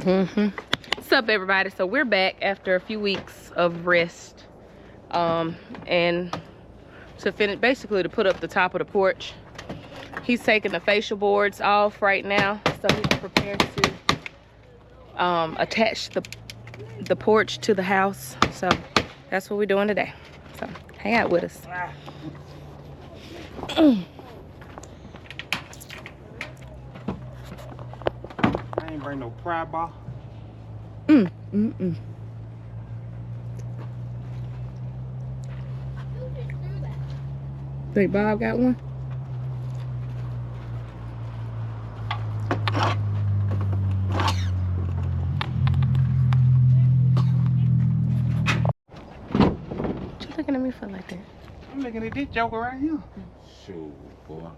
What's up, everybody? So we're back after a few weeks of rest, and to finish, basically to put up the top of the porch. He's taking the fascia boards off right now, so he's prepared to attach the porch to the house. So that's what we're doing today. So hang out with us. I ain't bring no pry bar. Think Bob got one? What you looking at me for like that? I'm looking at this joker right here. Shoot, boy.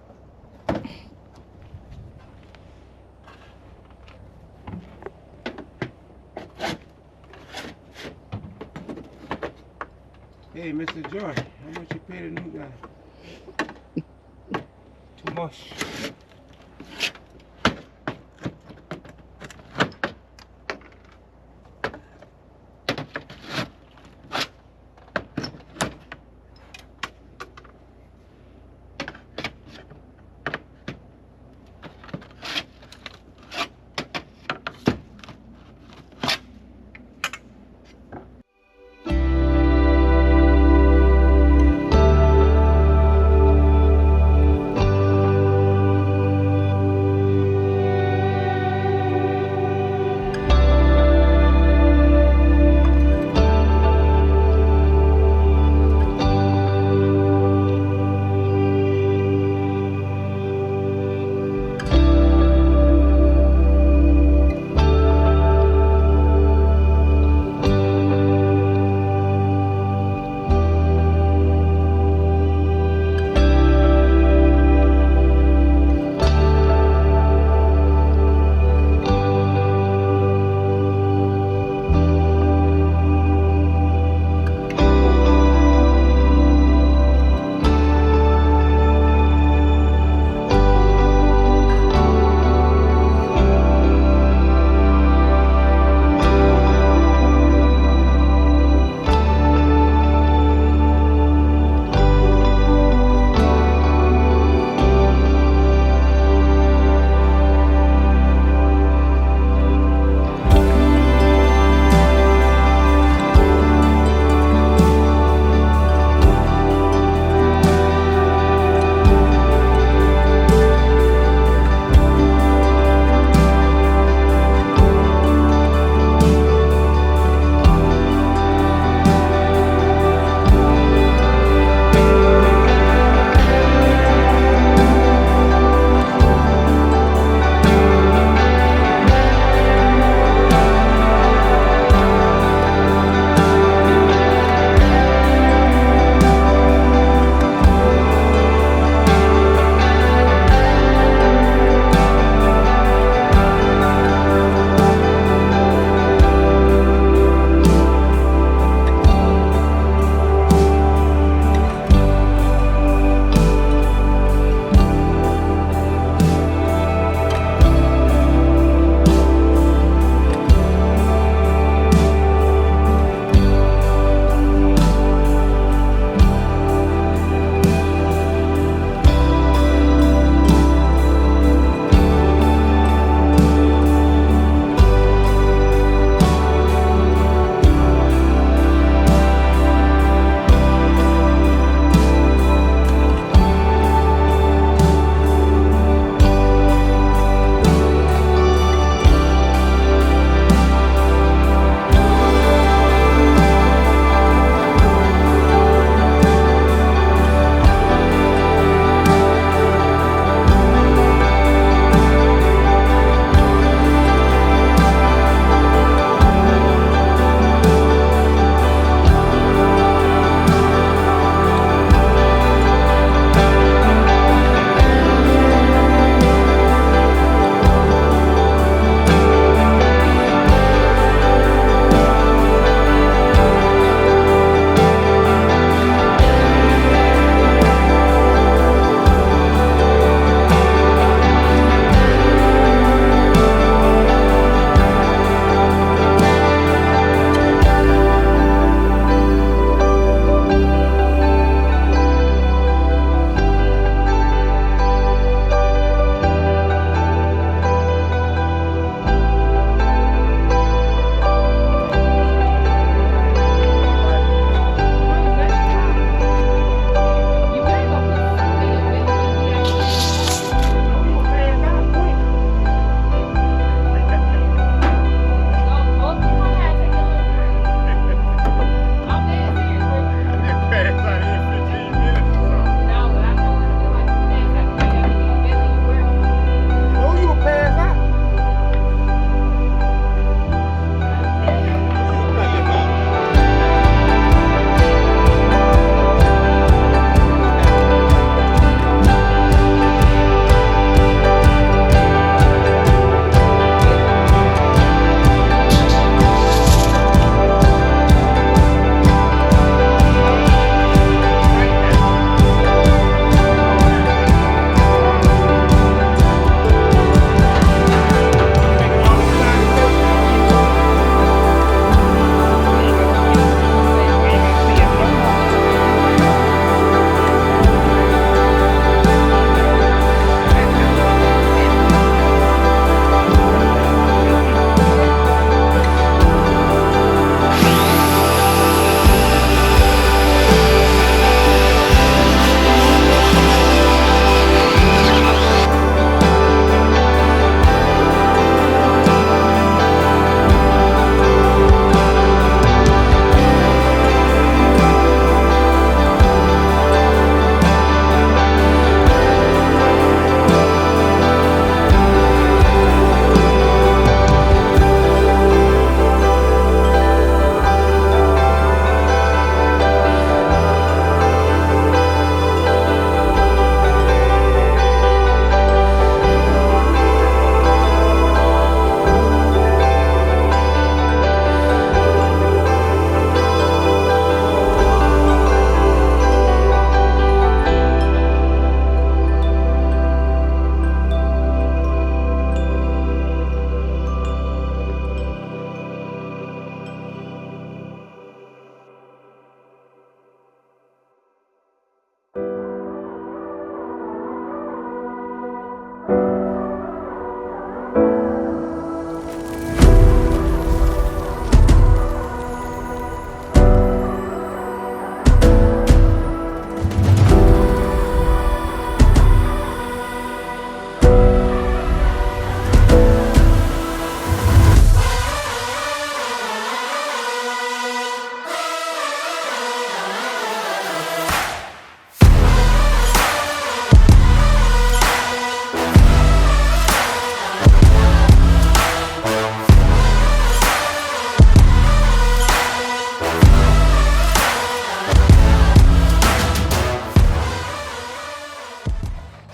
Hey, Mr. Joy, how much you pay the new guy? Too much.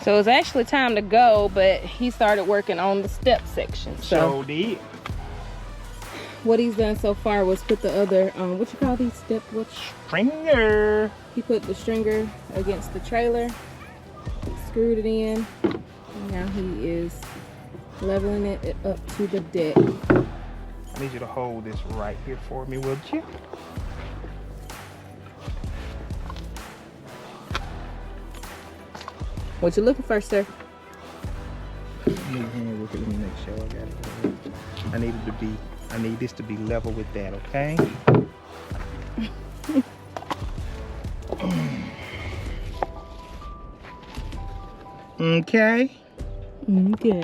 So it's actually time to go, but he started working on the step section. So did. what he's done so far was put the other, what you call these step, Stringer. he put the stringer against the trailer, screwed it in, and now he is leveling it up to the deck. I need you to hold this right here for me, will you? What you looking for, sir? Let me make sure I got it. I need this to be level with that, okay? Okay. Okay.